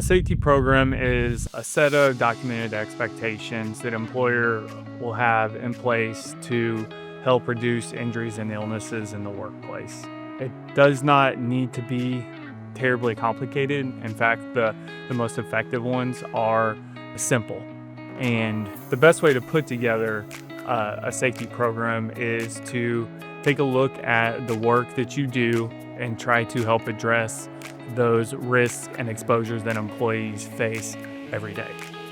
A safety program is a set of documented expectations that employer will have in place to help reduce injuries and illnesses in the workplace. It does not need to be terribly complicated. In fact, the most effective ones are simple. And the best way to put together a safety program is to take a look at the work that you do and try to help address those risks and exposures that employees face every day.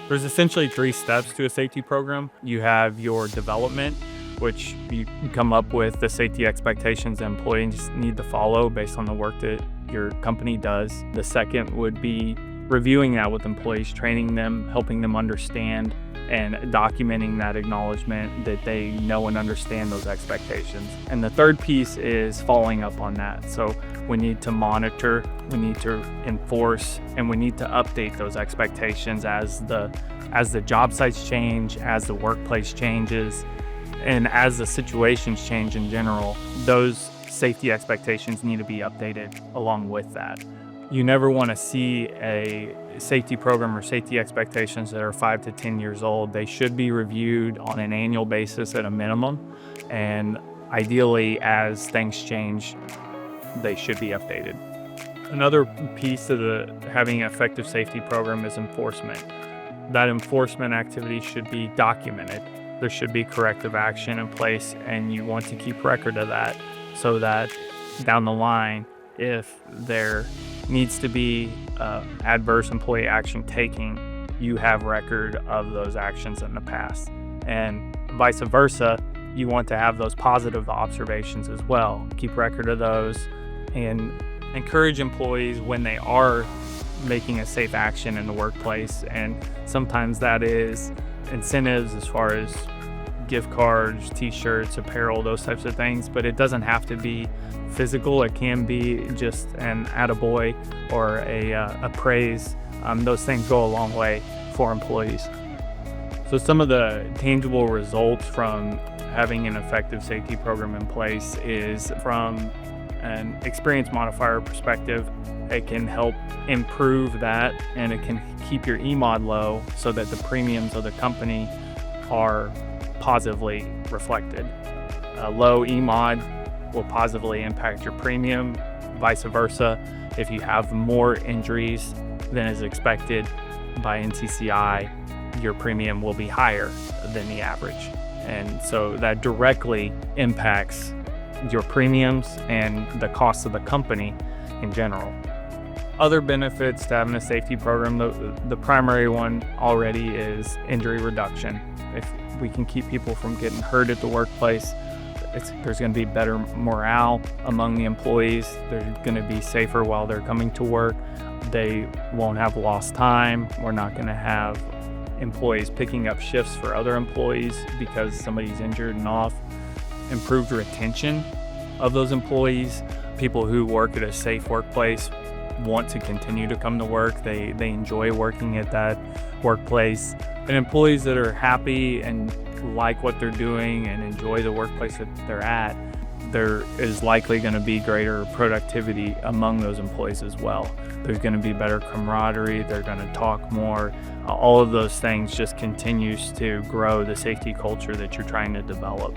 There's essentially 3 steps to a safety program. You have your development, which you come up with the safety expectations that employees need to follow based on the work that your company does. The second would be reviewing that with employees, training them, helping them understand, and documenting that acknowledgement that they know and understand those expectations. And the third piece is following up on that. So we need to monitor, we need to enforce, and we need to update those expectations as the job sites change, as the workplace changes, and as the situations change in general. Those safety expectations need to be updated along with that. You never want to see a safety program or safety expectations that are 5 to 10 years old. They should be reviewed on an annual basis at a minimum, and ideally, as things change, they should be updated. Another piece of having an effective safety program is enforcement. That enforcement activity should be documented. There should be corrective action in place, and you want to keep record of that so that down the line, if there needs to be adverse employee action taken, you have record of those actions in the past. And vice versa, you want to have those positive observations as well. Keep record of those and encourage employees when they are making a safe action in the workplace. And sometimes that is incentives as far as gift cards, t-shirts, apparel, those types of things, but it doesn't have to be physical. It can be just an attaboy or a praise. Those things go a long way for employees. So some of the tangible results from having an effective safety program in place is from an experience modifier perspective. It can help improve that, and it can keep your EMOD low so that the premiums of the company are positively reflected. A low EMOD will positively impact your premium. Vice versa, if you have more injuries than is expected by NCCI, your premium will be higher than the average. And so that directly impacts your premiums and the cost of the company in general. Other benefits to having a safety program, the primary one already is injury reduction. If we can keep people from getting hurt at the workplace, there's going to be better morale among the employees. They're going to be safer while they're coming to work. They won't have lost time. We're not going to have employees picking up shifts for other employees because somebody's injured and off. Improved retention of those employees. People who work at a safe workplace want to continue to come to work. They enjoy working at that workplace. And employees that are happy and like what they're doing and enjoy the workplace that they're at, there is likely going to be greater productivity among those employees as well. There's going to be better camaraderie. They're going to talk more. All of those things just continues to grow the safety culture that you're trying to develop.